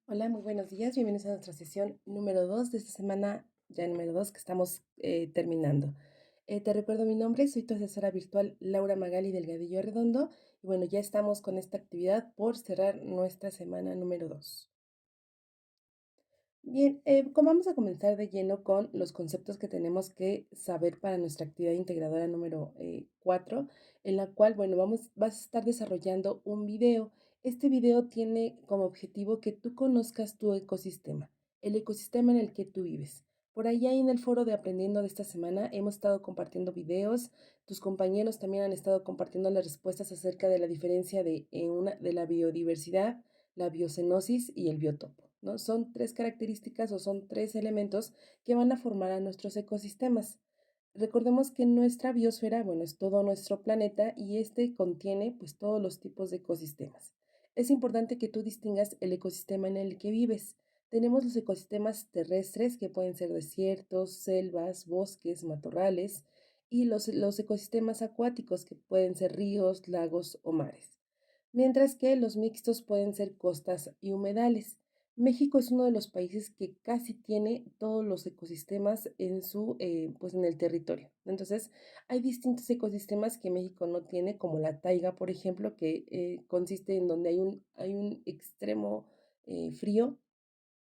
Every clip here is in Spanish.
Hola, muy buenos días. Bienvenidos a nuestra sesión número 2 de esta semana, ya número 2 que estamos terminando. Te recuerdo mi nombre, soy tu asesora virtual Laura Magali Delgadillo Redondo y bueno, ya estamos con esta actividad por cerrar nuestra semana número 2. Bien, vamos a comenzar de lleno con los conceptos que tenemos que saber para nuestra actividad integradora número 4, en la cual, bueno, vas a estar desarrollando un video. Este video tiene como objetivo que tú conozcas tu ecosistema, el ecosistema en el que tú vives. Por allá en el foro de Aprendiendo de esta semana hemos estado compartiendo videos, tus compañeros también han estado compartiendo las respuestas acerca de la diferencia de la biodiversidad, la biocenosis y el biotopo, ¿no? Son tres características o son tres elementos que van a formar a nuestros ecosistemas. Recordemos que nuestra biosfera, bueno, es todo nuestro planeta y este contiene pues todos los tipos de ecosistemas. Es importante que tú distingas el ecosistema en el que vives. Tenemos los ecosistemas terrestres que pueden ser desiertos, selvas, bosques, matorrales y los ecosistemas acuáticos que pueden ser ríos, lagos o mares, mientras que los mixtos pueden ser costas y humedales. México es uno de los países que casi tiene todos los ecosistemas pues en el territorio. Entonces, hay distintos ecosistemas que México no tiene, como la taiga, por ejemplo, que consiste en donde hay un extremo frío.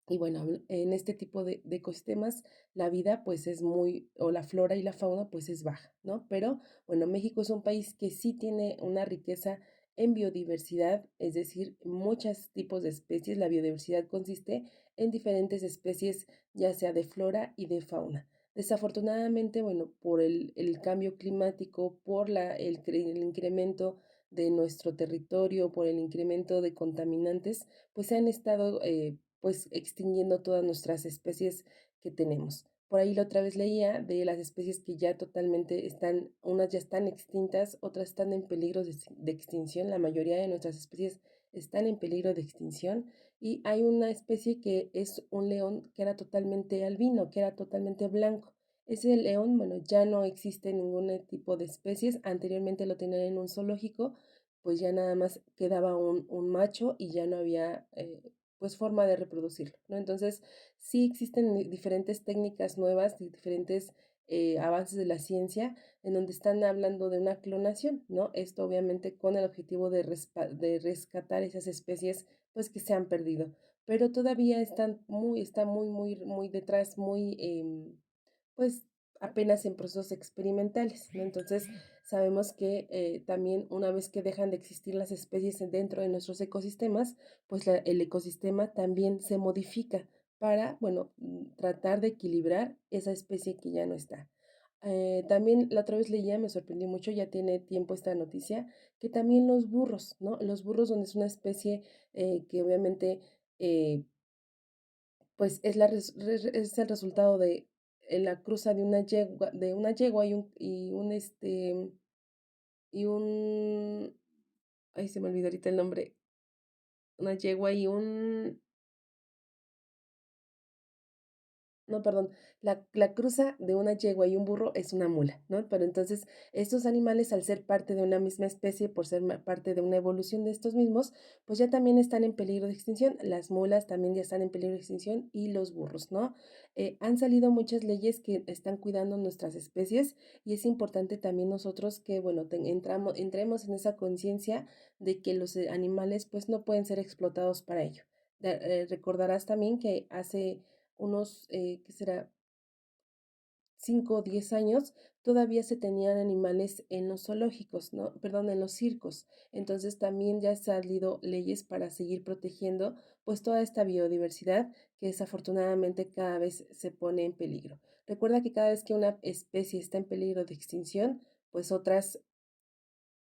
Y bueno, en este tipo de ecosistemas, la vida pues es o la flora y la fauna pues es baja, ¿no? Pero bueno, México es un país que sí tiene una riqueza en biodiversidad, es decir, muchos tipos de especies. La biodiversidad consiste en diferentes especies, ya sea de flora y de fauna. Desafortunadamente, bueno, por el cambio climático, por el incremento de nuestro territorio, por el incremento de contaminantes, pues se han estado pues extinguiendo todas nuestras especies que tenemos. Por ahí la otra vez leía de las especies que ya totalmente están, unas ya están extintas, otras están en peligro de extinción. La mayoría de nuestras especies están en peligro de extinción y hay una especie que es un león que era totalmente albino, que era totalmente blanco. Ese león, bueno, ya no existe ningún tipo de especies. Anteriormente lo tenían en un zoológico, pues ya nada más quedaba un macho y ya no había pues forma de reproducirlo, ¿no? Entonces, sí existen diferentes técnicas nuevas, diferentes avances de la ciencia en donde están hablando de una clonación, ¿no? Esto obviamente con el objetivo de rescatar esas especies pues que se han perdido, pero todavía está muy detrás, pues apenas en procesos experimentales, ¿no? Entonces, sabemos que también una vez que dejan de existir las especies dentro de nuestros ecosistemas, pues el ecosistema también se modifica para, bueno, tratar de equilibrar esa especie que ya no está. También la otra vez leía, me sorprendió mucho, ya tiene tiempo esta noticia, que también los burros, ¿no? Los burros, donde es una especie que obviamente eh, pues es el resultado de la cruza de una yegua y un, ay, se me olvidó ahorita el nombre, una yegua y un, no, perdón, la cruza de una yegua y un burro es una mula, ¿no? Pero entonces estos animales, al ser parte de una misma especie, por ser parte de una evolución de estos mismos, pues ya también están en peligro de extinción. Las mulas también ya están en peligro de extinción y los burros, ¿no? Han salido muchas leyes que están cuidando nuestras especies y es importante también nosotros que, bueno, entremos en esa conciencia de que los animales pues no pueden ser explotados para ello. Recordarás también que hace unos, ¿qué será? 5 o 10 años, todavía se tenían animales en los zoológicos, ¿no? Perdón, en los circos. Entonces también ya han salido leyes para seguir protegiendo pues toda esta biodiversidad que desafortunadamente cada vez se pone en peligro. Recuerda que cada vez que una especie está en peligro de extinción, pues otras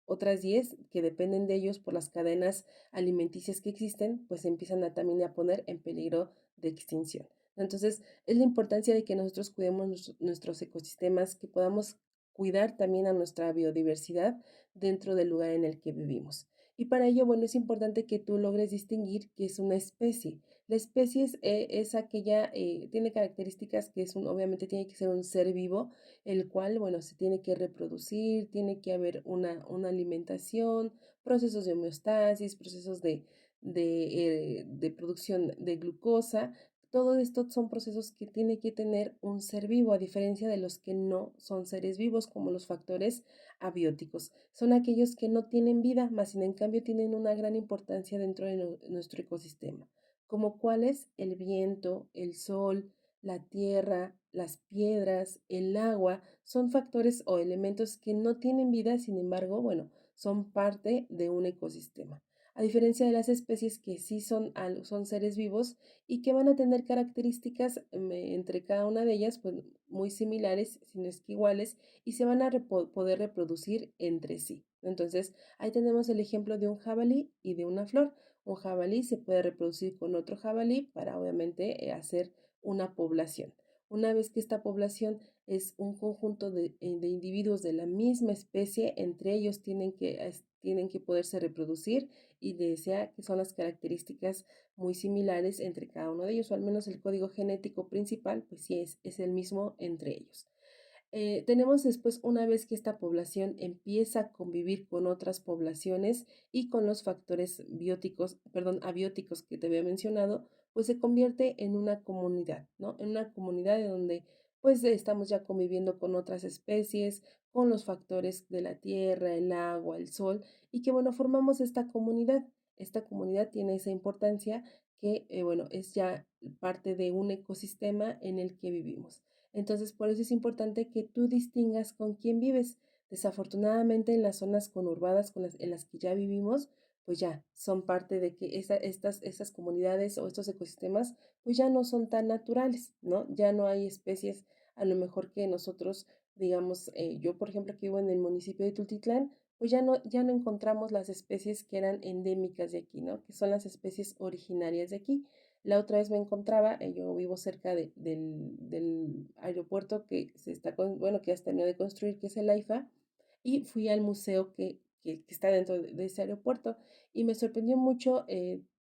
10 que dependen de ellos por las cadenas alimenticias que existen, pues empiezan también a poner en peligro de extinción. Entonces, es la importancia de que nosotros cuidemos nuestros ecosistemas, que podamos cuidar también a nuestra biodiversidad dentro del lugar en el que vivimos. Y para ello, bueno, es importante que tú logres distinguir qué es una especie. La especie es aquella, tiene características que obviamente tiene que ser un ser vivo, el cual, bueno, se tiene que reproducir, tiene que haber una alimentación, procesos de homeostasis, procesos de producción de glucosa. Todo esto son procesos que tiene que tener un ser vivo, a diferencia de los que no son seres vivos, como los factores abióticos. Son aquellos que no tienen vida, más sin en cambio tienen una gran importancia dentro de nuestro ecosistema, como cuáles el viento, el sol, la tierra, las piedras, el agua, son factores o elementos que no tienen vida, sin embargo, bueno, son parte de un ecosistema. A diferencia de las especies que sí son seres vivos y que van a tener características entre cada una de ellas, pues muy similares, si no es que iguales, y se van a poder reproducir entre sí. Entonces, ahí tenemos el ejemplo de un jabalí y de una flor. Un jabalí se puede reproducir con otro jabalí para obviamente hacer una población. Una vez que esta población es un conjunto de individuos de la misma especie, entre ellos tienen que poderse reproducir y desea que son las características muy similares entre cada uno de ellos, o al menos el código genético principal, pues sí es el mismo entre ellos. Tenemos después, una vez que esta población empieza a convivir con otras poblaciones y con los factores abióticos que te había mencionado, pues se convierte en una comunidad, ¿no? En una comunidad en donde pues estamos ya conviviendo con otras especies, con los factores de la tierra, el agua, el sol, y que bueno, formamos esta comunidad. Esta comunidad tiene esa importancia que, bueno, es ya parte de un ecosistema en el que vivimos. Entonces, por eso es importante que tú distingas con quién vives. Desafortunadamente, en las zonas conurbadas en las que ya vivimos, pues ya son parte de que estas comunidades o estos ecosistemas, pues ya no son tan naturales, ¿no? Ya no hay especies, a lo mejor que nosotros, digamos, yo por ejemplo que vivo en el municipio de Tultitlán, pues ya no encontramos las especies que eran endémicas de aquí, ¿no? Que son las especies originarias de aquí. La otra vez me encontraba, yo vivo cerca del aeropuerto que bueno, que ya se terminó de construir, que es el AIFA, y fui al museo que está dentro de ese aeropuerto y me sorprendió mucho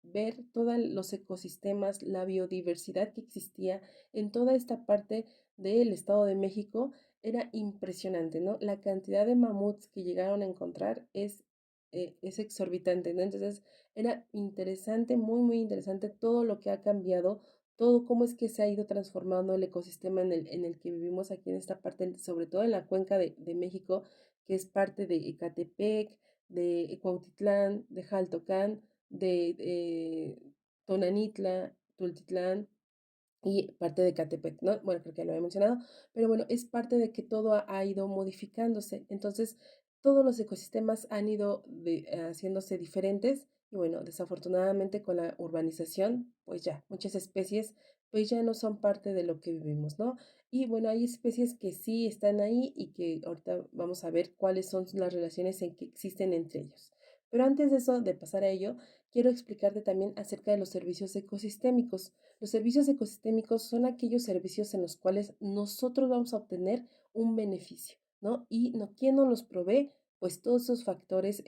ver todos los ecosistemas, la biodiversidad que existía en toda esta parte del Estado de México. Era impresionante, ¿no? La cantidad de mamuts que llegaron a encontrar es exorbitante, ¿no? Entonces, era interesante, muy, muy interesante todo lo que ha cambiado, todo cómo es que se ha ido transformando el ecosistema en el que vivimos aquí en esta parte, sobre todo en la cuenca de México, que es parte de Ecatepec, de Cuautitlán, de Jaltocán, de Tonanitla, Tultitlán, y parte de Catepec, ¿no? Bueno, creo que ya lo había mencionado, pero bueno, es parte de que todo ha ido modificándose. Entonces, todos los ecosistemas han ido haciéndose diferentes y bueno, desafortunadamente con la urbanización, pues ya, muchas especies pues ya no son parte de lo que vivimos, ¿no? Y bueno, hay especies que sí están ahí y que ahorita vamos a ver cuáles son las relaciones en que existen entre ellos. Pero antes de eso, de pasar a ello, quiero explicarte también acerca de los servicios ecosistémicos. Los servicios ecosistémicos son aquellos servicios en los cuales nosotros vamos a obtener un beneficio, ¿no? Y no, ¿quién nos los provee? Pues todos esos factores,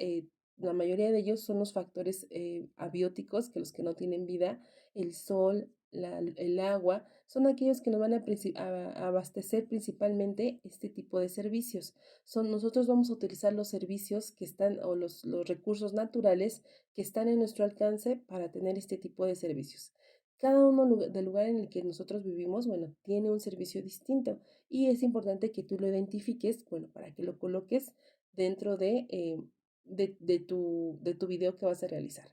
la mayoría de ellos son los factores abióticos, que los que no tienen vida, el sol, el agua, son aquellos que nos van a abastecer principalmente este tipo de servicios. Nosotros vamos a utilizar los servicios que están o los recursos naturales que están en nuestro alcance para tener este tipo de servicios. Cada uno del lugar en el que nosotros vivimos, bueno, tiene un servicio distinto y es importante que tú lo identifiques, bueno, para que lo coloques dentro de tu video que vas a realizar.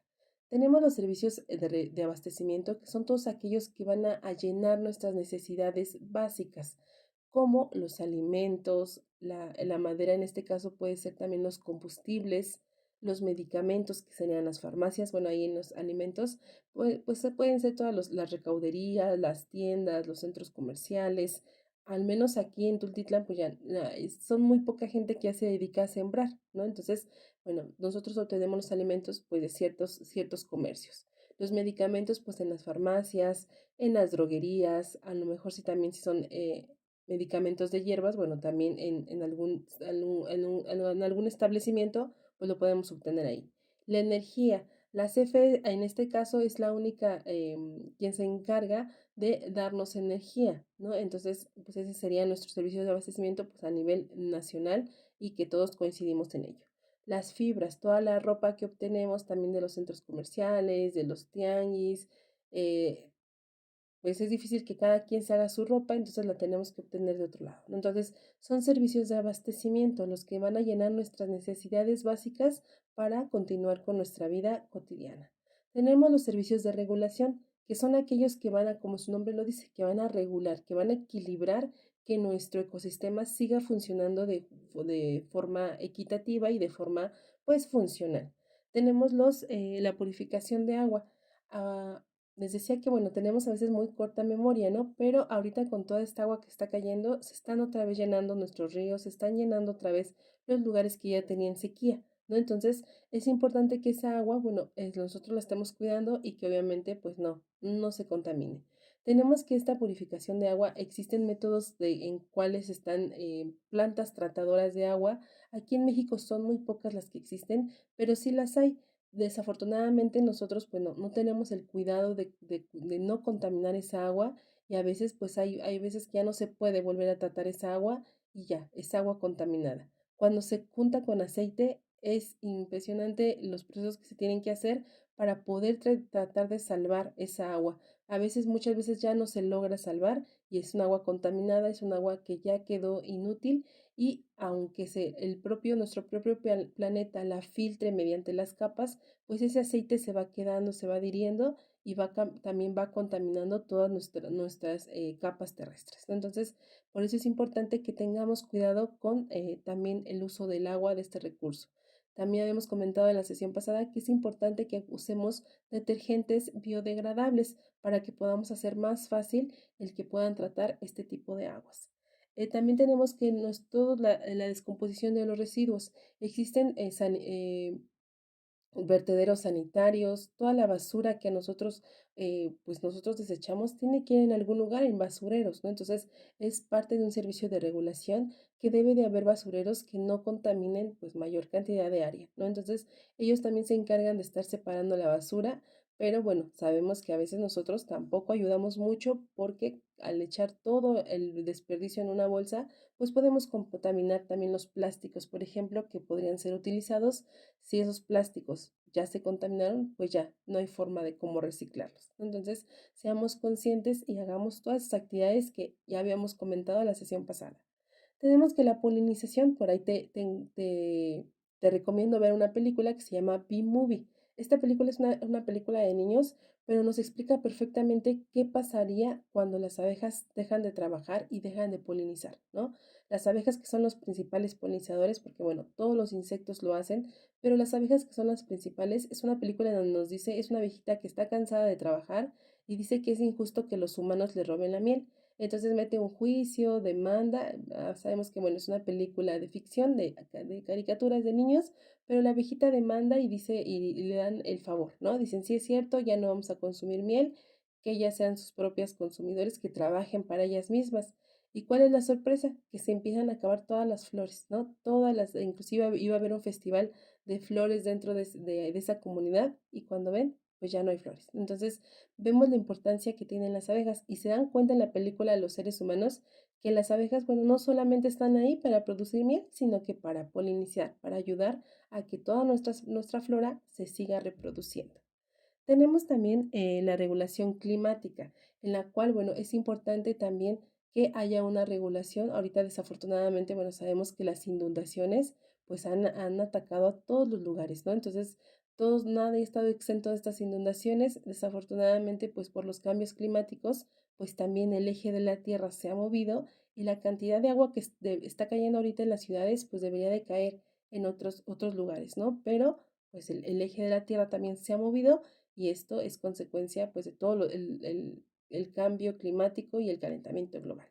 Tenemos los servicios de abastecimiento, que son todos aquellos que van a llenar nuestras necesidades básicas, como los alimentos, la madera en este caso puede ser también los combustibles, los medicamentos, que serían las farmacias, bueno, ahí en los alimentos, pues se pueden ser las recauderías, las tiendas, los centros comerciales. Al menos aquí en Tultitlán, pues ya son muy poca gente que ya se dedica a sembrar, ¿no? Entonces, bueno, nosotros obtenemos los alimentos pues de ciertos comercios. Los medicamentos pues en las farmacias, en las droguerías, a lo mejor sí también si son medicamentos de hierbas, bueno, también en algún establecimiento pues lo podemos obtener ahí. La energía. La CFE en este caso es la única quien se encarga de darnos energía, ¿no? Entonces, pues ese sería nuestro servicio de abastecimiento pues a nivel nacional y que todos coincidimos en ello. las fibras, toda la ropa que obtenemos también de los centros comerciales, de los tianguis, eh, pues es difícil que cada quien se haga su ropa, entonces la tenemos que obtener de otro lado, ¿no? Entonces, son servicios de abastecimiento los que van a llenar nuestras necesidades básicas para continuar con nuestra vida cotidiana. Tenemos los servicios de regulación, que son aquellos que van a, como su nombre lo dice, que van a regular, que van a equilibrar que nuestro ecosistema siga funcionando de forma equitativa y de forma, pues, funcional. Tenemos la purificación de agua. Ah, les decía que, bueno, tenemos a veces muy corta memoria, ¿no? Pero ahorita con toda esta agua que está cayendo, se están otra vez llenando nuestros ríos, se están llenando otra vez los lugares que ya tenían sequía, ¿no? Entonces, es importante que esa agua, bueno, nosotros la estemos cuidando y que obviamente, pues no se contamine. Tenemos que esta purificación de agua, existen métodos en cuales están plantas tratadoras de agua. Aquí en México son muy pocas las que existen, pero sí las hay. Desafortunadamente nosotros pues no tenemos el cuidado de no contaminar esa agua y a veces pues hay veces que ya no se puede volver a tratar esa agua y ya, es agua contaminada. Cuando se junta con aceite es impresionante los procesos que se tienen que hacer para poder tratar de salvar esa agua. A veces, muchas veces ya no se logra salvar y es un agua contaminada, es un agua que ya quedó inútil y aunque nuestro propio planeta la filtre mediante las capas, pues ese aceite se va quedando, se va adhiriendo y también va contaminando todas nuestras capas terrestres, ¿no? Entonces, por eso es importante que tengamos cuidado con también el uso del agua de este recurso. También habíamos comentado en la sesión pasada que es importante que usemos detergentes biodegradables para que podamos hacer más fácil el que puedan tratar este tipo de aguas. También tenemos que no es todo la descomposición de los residuos. Existen vertederos sanitarios, toda la basura que pues nosotros desechamos, tiene que ir en algún lugar en basureros, ¿no? Entonces, es parte de un servicio de regulación que debe de haber basureros que no contaminen, pues, mayor cantidad de área, ¿no? Entonces, ellos también se encargan de estar separando la basura, pero bueno, sabemos que a veces nosotros tampoco ayudamos mucho porque al echar todo el desperdicio en una bolsa, pues podemos contaminar también los plásticos, por ejemplo, que podrían ser utilizados si esos plásticos ya se contaminaron, pues ya no hay forma de cómo reciclarlos. Entonces, seamos conscientes y hagamos todas esas actividades que ya habíamos comentado en la sesión pasada. Tenemos que la polinización, por ahí te recomiendo ver una película que se llama B-Movie. Esta película es una película de niños, pero nos explica perfectamente qué pasaría cuando las abejas dejan de trabajar y dejan de polinizar, ¿no? Las abejas que son los principales polinizadores, porque bueno, todos los insectos lo hacen, pero las abejas que son las principales, es una película donde nos dice, es una abejita que está cansada de trabajar y dice que es injusto que los humanos le roben la miel. Entonces mete un juicio, demanda. Sabemos que bueno, es una película de ficción, de caricaturas de niños, pero la viejita demanda y dice, y le dan el favor, ¿no? Dicen, sí es cierto, ya no vamos a consumir miel, que ellas sean sus propias consumidores, que trabajen para ellas mismas. ¿Y cuál es la sorpresa? Que se empiezan a acabar todas las flores, ¿no? Inclusive iba a haber un festival de flores dentro de esa comunidad y cuando ven, pues ya no hay flores. Entonces, vemos la importancia que tienen las abejas y se dan cuenta en la película de los seres humanos que las abejas, bueno, no solamente están ahí para producir miel, sino que para polinizar, para ayudar a que toda nuestra flora se siga reproduciendo. Tenemos también la regulación climática, en la cual, bueno, es importante también que haya una regulación. Ahorita, desafortunadamente, bueno, sabemos que las inundaciones, pues han atacado a todos los lugares, ¿no? Entonces, nadie ha estado exento de estas inundaciones. Desafortunadamente, pues por los cambios climáticos, pues también el eje de la Tierra se ha movido y la cantidad de agua que está cayendo ahorita en las ciudades, pues debería de caer en otros lugares, ¿no? Pero, pues el eje de la Tierra también se ha movido y esto es consecuencia pues de todo el cambio climático y el calentamiento global.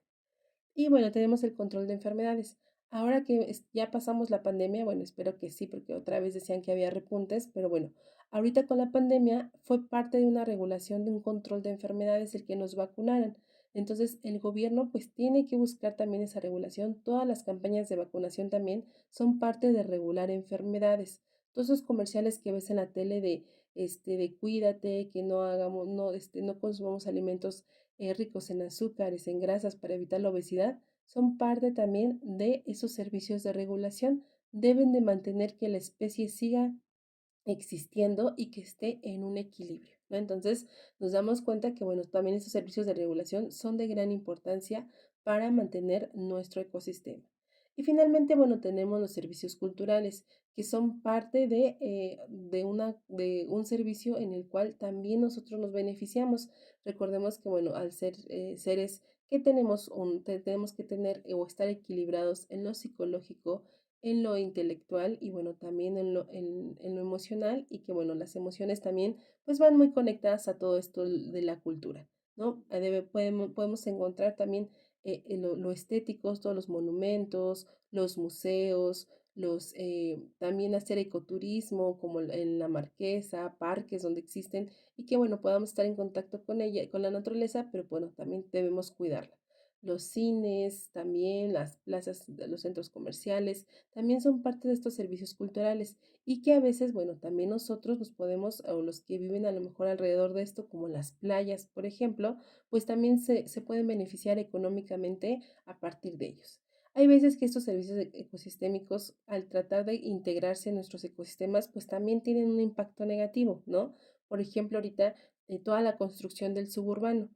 Y bueno, tenemos el control de enfermedades. Ahora que ya pasamos la pandemia, bueno, espero que sí, porque otra vez decían que había repuntes, pero bueno, ahorita con la pandemia fue parte de una regulación de un control de enfermedades el que nos vacunaran. Entonces, el gobierno pues tiene que buscar también esa regulación. Todas las campañas de vacunación también son parte de regular enfermedades. Todos esos comerciales que ves en la tele de cuídate, que no hagamos, no consumamos alimentos ricos en azúcares, en grasas para evitar la obesidad, son parte también de esos servicios de regulación deben de mantener que la especie siga existiendo y que esté en un equilibrio, ¿no? Entonces nos damos cuenta que, bueno, también estos servicios de regulación son de gran importancia para mantener nuestro ecosistema. Y finalmente, bueno, tenemos los servicios culturales, que son parte de un servicio en el cual también nosotros nos beneficiamos. Recordemos que, bueno, al ser seres que tenemos que tener o estar equilibrados en lo psicológico, en lo intelectual y bueno, también en lo emocional y que bueno, las emociones también pues van muy conectadas a todo esto de la cultura, ¿no? Podemos encontrar también lo estéticos, todos los monumentos, los museos, también hacer ecoturismo como en la Marquesa, parques donde existen y que bueno, podamos estar en contacto con ella, con la naturaleza, pero bueno, también debemos cuidarla. Los cines, también las plazas, los centros comerciales, también son parte de estos servicios culturales y que a veces, bueno, también nosotros nos podemos, o los que viven a lo mejor alrededor de esto, como las playas, por ejemplo, pues también se pueden beneficiar económicamente a partir de ellos. Hay veces que estos servicios ecosistémicos, al tratar de integrarse en nuestros ecosistemas, pues también tienen un impacto negativo, ¿no? Por ejemplo, ahorita toda la construcción del suburbano.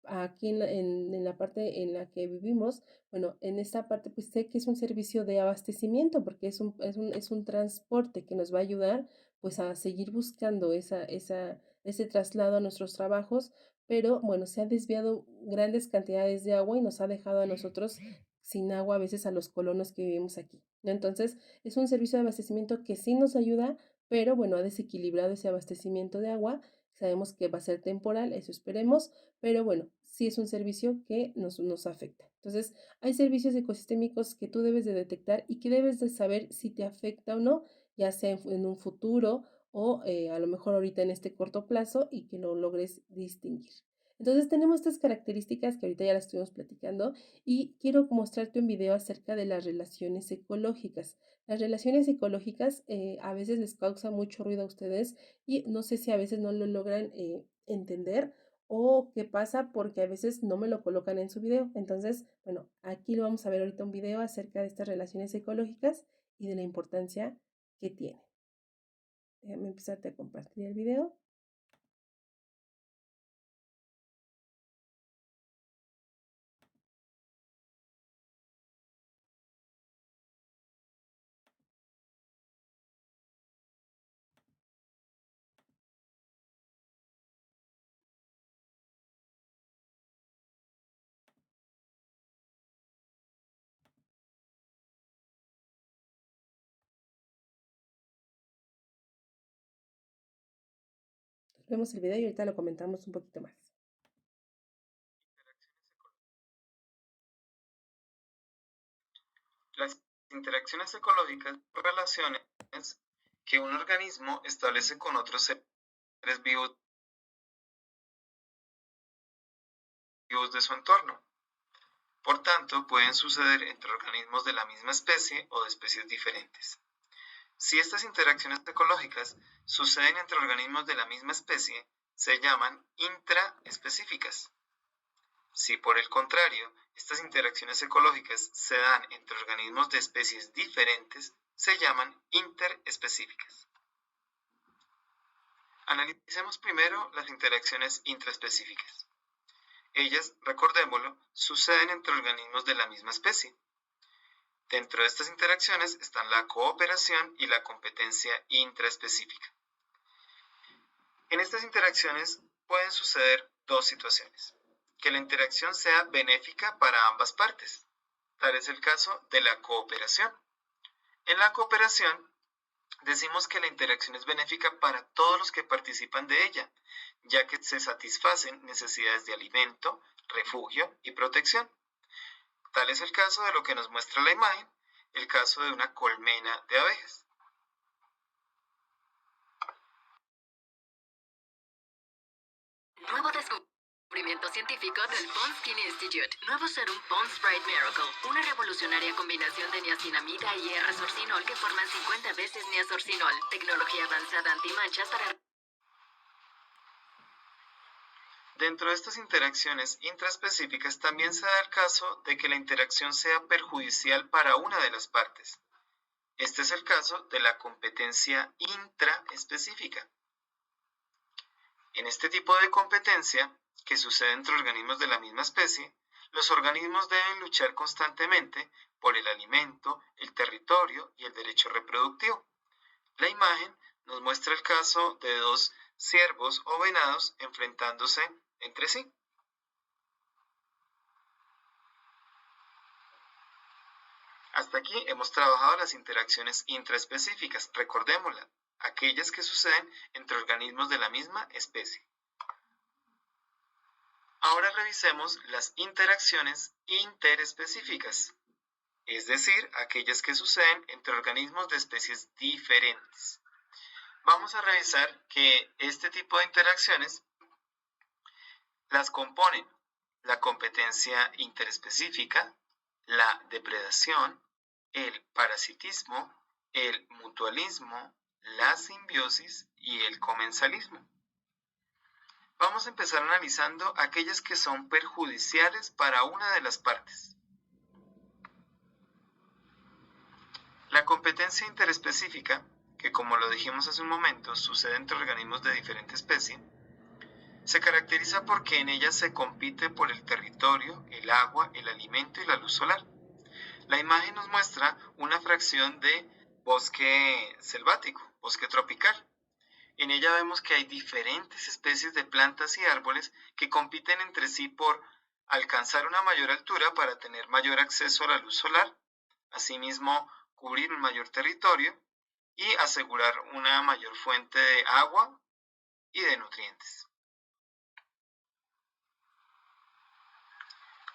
Aquí en la parte en la que vivimos, bueno, en esta parte pues sé que es un servicio de abastecimiento porque es un transporte que nos va a ayudar pues a seguir buscando ese traslado a nuestros trabajos, pero bueno, se han desviado grandes cantidades de agua y nos ha dejado a nosotros sin agua a veces a los colonos que vivimos aquí, ¿no? Entonces es un servicio de abastecimiento que sí nos ayuda, pero bueno, ha desequilibrado ese abastecimiento de agua. Sabemos que va a ser temporal, eso esperemos, pero bueno, sí es un servicio que nos afecta. Entonces, hay servicios ecosistémicos que tú debes de detectar y que debes de saber si te afecta o no, ya sea en un futuro o a lo mejor ahorita en este corto plazo y que lo logres distinguir. Entonces tenemos estas características que ahorita ya las estuvimos platicando y quiero mostrarte un video acerca de las relaciones ecológicas. Las relaciones ecológicas a veces les causa mucho ruido a ustedes y no sé si a veces no lo logran entender o qué pasa porque a veces no me lo colocan en su video. Entonces, bueno, aquí lo vamos a ver ahorita un video acerca de estas relaciones ecológicas y de la importancia que tiene. Déjame empezarte a compartir el video. Vemos el video y ahorita lo comentamos un poquito más. Las interacciones ecológicas son relaciones que un organismo establece con otros seres vivos de su entorno. Por tanto, pueden suceder entre organismos de la misma especie o de especies diferentes. Si estas interacciones ecológicas suceden entre organismos de la misma especie, se llaman intraespecíficas. Si por el contrario, estas interacciones ecológicas se dan entre organismos de especies diferentes, se llaman interespecíficas. Analicemos primero las interacciones intraespecíficas. Ellas, recordémoslo, suceden entre organismos de la misma especie. Dentro de estas interacciones están la cooperación y la competencia intraespecífica. En estas interacciones pueden suceder dos situaciones: que la interacción sea benéfica para ambas partes. Tal es el caso de la cooperación. En la cooperación, decimos que la interacción es benéfica para todos los que participan de ella, ya que se satisfacen necesidades de alimento, refugio y protección. Tal es el caso de lo que nos muestra la imagen, el caso de una colmena de abejas. Nuevo descubrimiento científico del Pond-Skin Institute. Nuevo serum Pond Sprite Miracle. Una revolucionaria combinación de niacinamida y R-sorcinol que forman 50 veces niasorcinol. Tecnología avanzada antimanchas para... Dentro de estas interacciones intraespecíficas también se da el caso de que la interacción sea perjudicial para una de las partes. Este es el caso de la competencia intraespecífica. En este tipo de competencia, que sucede entre organismos de la misma especie, los organismos deben luchar constantemente por el alimento, el territorio y el derecho reproductivo. La imagen nos muestra el caso de dos ciervos o venados enfrentándose entre sí. Hasta aquí hemos trabajado las interacciones intraespecíficas, recordémoslas, aquellas que suceden entre organismos de la misma especie. Ahora revisemos las interacciones interespecíficas, es decir, aquellas que suceden entre organismos de especies diferentes. Vamos a revisar que este tipo de interacciones las componen la competencia interespecífica, la depredación, el parasitismo, el mutualismo, la simbiosis y el comensalismo. Vamos a empezar analizando aquellas que son perjudiciales para una de las partes. La competencia interespecífica, que como lo dijimos hace un momento, sucede entre organismos de diferente especie, se caracteriza porque en ella se compite por el territorio, el agua, el alimento y la luz solar. La imagen nos muestra una fracción de bosque selvático, bosque tropical. En ella vemos que hay diferentes especies de plantas y árboles que compiten entre sí por alcanzar una mayor altura para tener mayor acceso a la luz solar, asimismo cubrir un mayor territorio y asegurar una mayor fuente de agua y de nutrientes.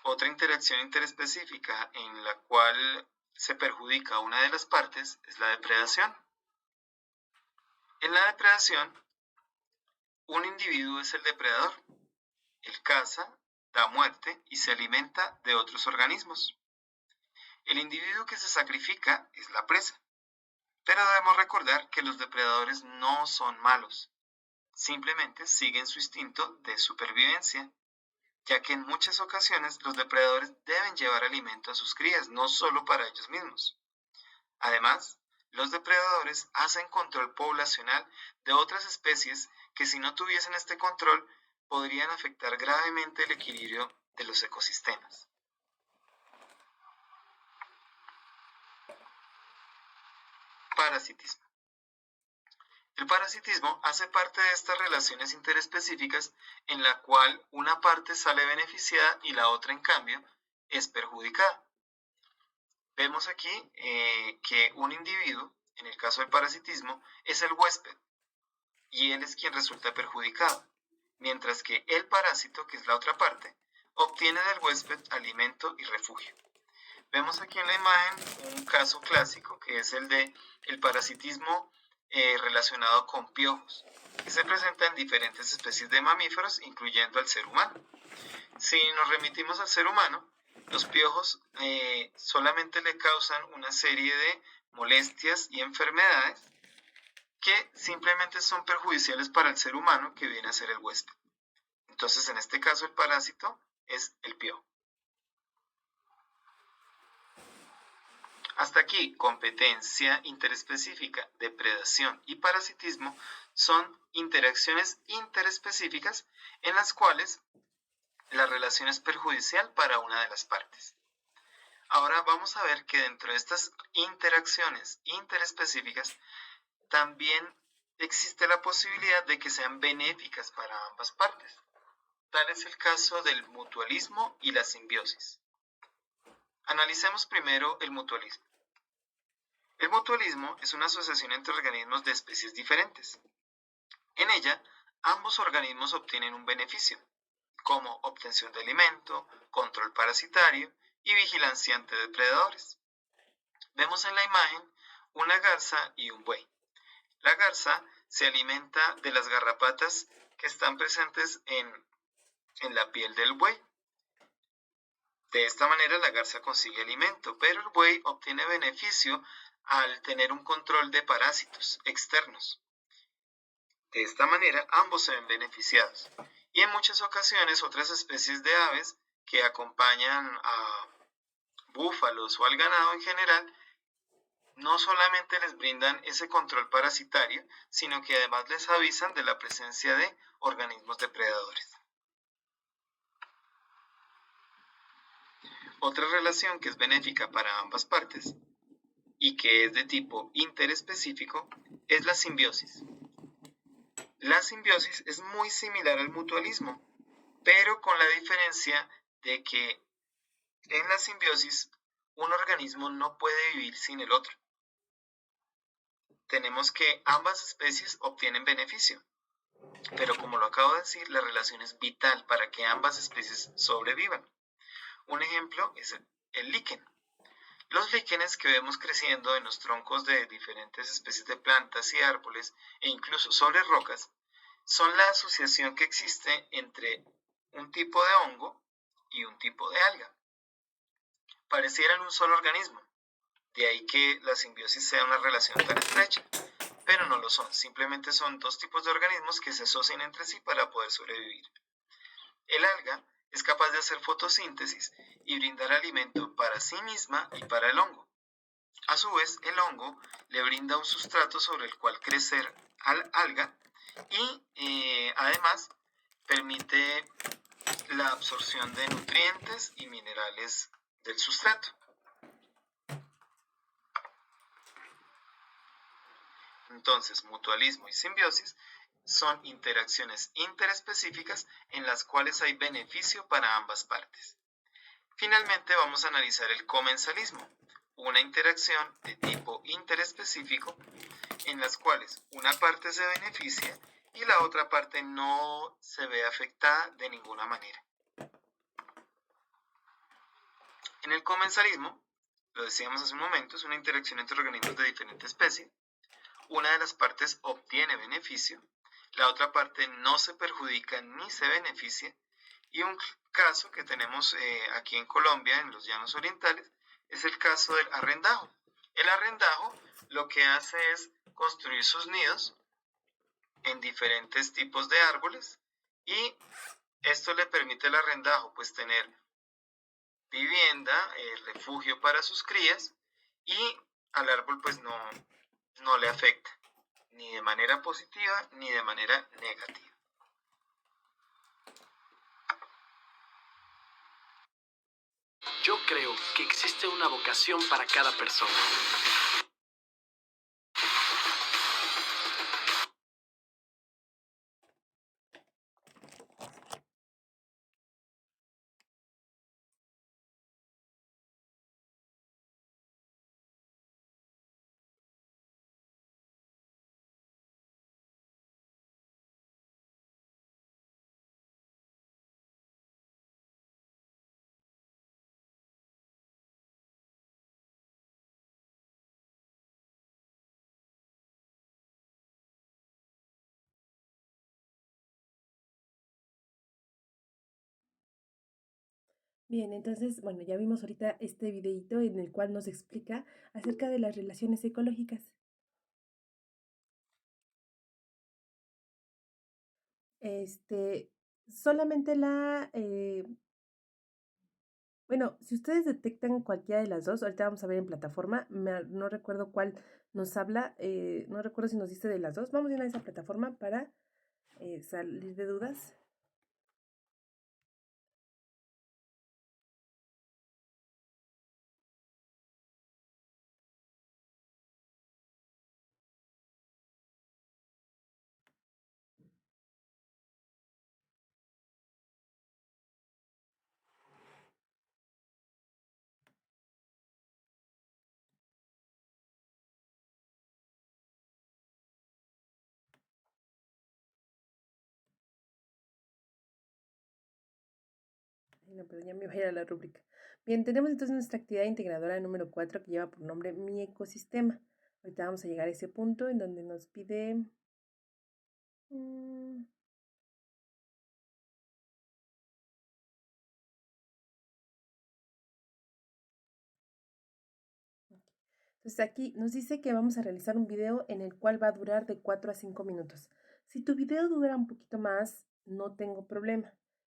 Otra interacción interespecífica en la cual se perjudica a una de las partes es la depredación. En la depredación, un individuo es el depredador. Él caza, da muerte y se alimenta de otros organismos. El individuo que se sacrifica es la presa. Pero debemos recordar que los depredadores no son malos. Simplemente siguen su instinto de supervivencia, ya que en muchas ocasiones los depredadores deben llevar alimento a sus crías, no solo para ellos mismos. Además, los depredadores hacen control poblacional de otras especies que si no tuviesen este control podrían afectar gravemente el equilibrio de los ecosistemas. Parasitismo. El parasitismo hace parte de estas relaciones interespecíficas en la cual una parte sale beneficiada y la otra, en cambio, es perjudicada. Vemos aquí que un individuo, en el caso del parasitismo, es el huésped y él es quien resulta perjudicado, mientras que el parásito, que es la otra parte, obtiene del huésped alimento y refugio. Vemos aquí en la imagen un caso clásico que es el de el parasitismo relacionado con piojos, que se presenta en diferentes especies de mamíferos, incluyendo al ser humano. Si nos remitimos al ser humano, los piojos solamente le causan una serie de molestias y enfermedades que simplemente son perjudiciales para el ser humano, que viene a ser el huésped. Entonces, en este caso, el parásito es el piojo. Hasta aquí, competencia interespecífica, depredación y parasitismo son interacciones interespecíficas en las cuales la relación es perjudicial para una de las partes. Ahora vamos a ver que dentro de estas interacciones interespecíficas también existe la posibilidad de que sean benéficas para ambas partes. Tal es el caso del mutualismo y la simbiosis. Analicemos primero el mutualismo. El mutualismo es una asociación entre organismos de especies diferentes. En ella, ambos organismos obtienen un beneficio, como obtención de alimento, control parasitario y vigilancia ante depredadores. Vemos en la imagen una garza y un buey. La garza se alimenta de las garrapatas que están presentes en la piel del buey. De esta manera la garza consigue alimento, pero el buey obtiene beneficio al tener un control de parásitos externos. De esta manera ambos se ven beneficiados. Y en muchas ocasiones otras especies de aves que acompañan a búfalos o al ganado en general no solamente les brindan ese control parasitario, sino que además les avisan de la presencia de organismos depredadores. Otra relación que es benéfica para ambas partes y que es de tipo interespecífico es la simbiosis. La simbiosis es muy similar al mutualismo, pero con la diferencia de que en la simbiosis un organismo no puede vivir sin el otro. Tenemos que ambas especies obtienen beneficio, pero como lo acabo de decir, la relación es vital para que ambas especies sobrevivan. Un ejemplo es el líquen. Los líquenes que vemos creciendo en los troncos de diferentes especies de plantas y árboles e incluso sobre rocas son la asociación que existe entre un tipo de hongo y un tipo de alga. Parecieran un solo organismo, de ahí que la simbiosis sea una relación tan estrecha, pero no lo son, simplemente son dos tipos de organismos que se asocian entre sí para poder sobrevivir. El alga es capaz de hacer fotosíntesis y brindar alimento para sí misma y para el hongo. A su vez, el hongo le brinda un sustrato sobre el cual crecer al alga y además permite la absorción de nutrientes y minerales del sustrato. Entonces, mutualismo y simbiosis son interacciones interespecíficas en las cuales hay beneficio para ambas partes. Finalmente, vamos a analizar el comensalismo, una interacción de tipo interespecífico en las cuales una parte se beneficia y la otra parte no se ve afectada de ninguna manera. En el comensalismo, lo decíamos hace un momento, es una interacción entre organismos de diferente especie. Una de las partes obtiene beneficio, la otra parte no se perjudica ni se beneficia, y un caso que tenemos aquí en Colombia, en los llanos orientales, es el caso del arrendajo. El arrendajo lo que hace es construir sus nidos en diferentes tipos de árboles y esto le permite al arrendajo pues tener vivienda, refugio para sus crías y al árbol pues no le afecta ni de manera positiva ni de manera negativa. Yo creo que existe una vocación para cada persona. Bien, entonces, bueno, ya vimos ahorita este videito en el cual nos explica acerca de las relaciones ecológicas. Este, solamente bueno, si ustedes detectan cualquiera de las dos, ahorita vamos a ver en plataforma, no recuerdo cuál nos habla, no recuerdo si nos dice de las dos. Vamos a ir a esa plataforma para salir de dudas. Ay, no, pero ya me voy a ir a la rúbrica. Bien, tenemos entonces nuestra actividad integradora número 4 que lleva por nombre Mi ecosistema. Ahorita vamos a llegar a ese punto en donde nos pide... mm, Entonces aquí nos dice que vamos a realizar un video en el cual va a durar de 4 a 5 minutos. Si tu video dura un poquito más, no tengo problema.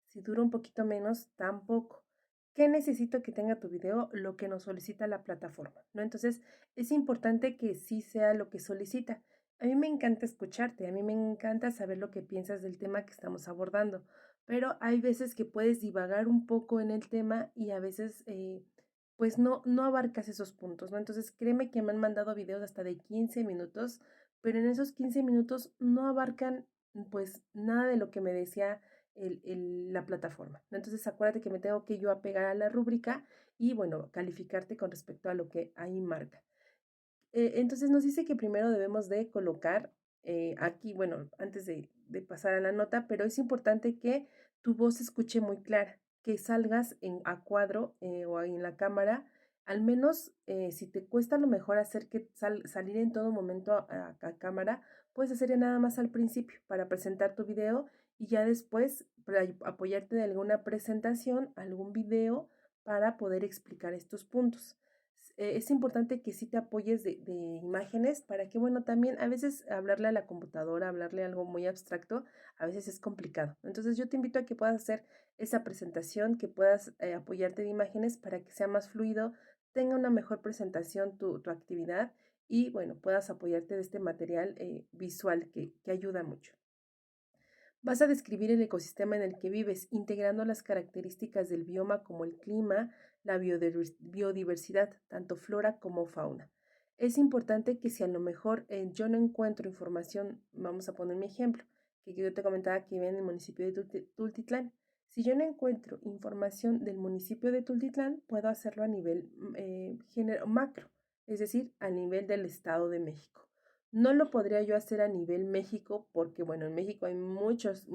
Si dura un poquito menos, tampoco. ¿qué necesito que tenga tu video? Lo que nos solicita la plataforma, ¿no? Entonces, es importante que sí sea lo que solicita. A mí me encanta escucharte, a mí me encanta saber lo que piensas del tema que estamos abordando, pero hay veces que puedes divagar un poco en el tema y a veces, pues no abarcas esos puntos, ¿no? Entonces, créeme que me han mandado videos hasta de 15 minutos, pero en esos 15 minutos no abarcan, pues, nada de lo que me decía la plataforma, ¿no? Entonces, acuérdate que me tengo que yo apegar a la rúbrica y, bueno, calificarte con respecto a lo que ahí marca. Entonces, nos dice que primero debemos de colocar aquí, bueno, antes de pasar a la nota, pero es importante que tu voz se escuche muy clara, que salgas a cuadro o ahí en la cámara. Al menos, si te cuesta a lo mejor hacer que salir en todo momento a cámara, puedes hacer nada más al principio para presentar tu video y ya después para apoyarte de alguna presentación, algún video para poder explicar estos puntos. Es importante que sí te apoyes de imágenes para que, bueno, también a veces hablarle a la computadora, hablarle algo muy abstracto, a veces es complicado. Entonces yo te invito a que puedas hacer esa presentación, que puedas apoyarte de imágenes para que sea más fluido, tenga una mejor presentación tu actividad y, bueno, puedas apoyarte de este material visual que ayuda mucho. Vas a describir el ecosistema en el que vives, integrando las características del bioma como el clima, la biodiversidad, tanto flora como fauna. Es importante que si a lo mejor yo no encuentro información, vamos a poner mi ejemplo, que yo te comentaba que vive en el municipio de Tultitlán. Si yo no encuentro información del municipio de Tultitlán, puedo hacerlo a nivel macro, es decir, a nivel del Estado de México. No lo podría yo hacer a nivel México porque, bueno, en México hay muchos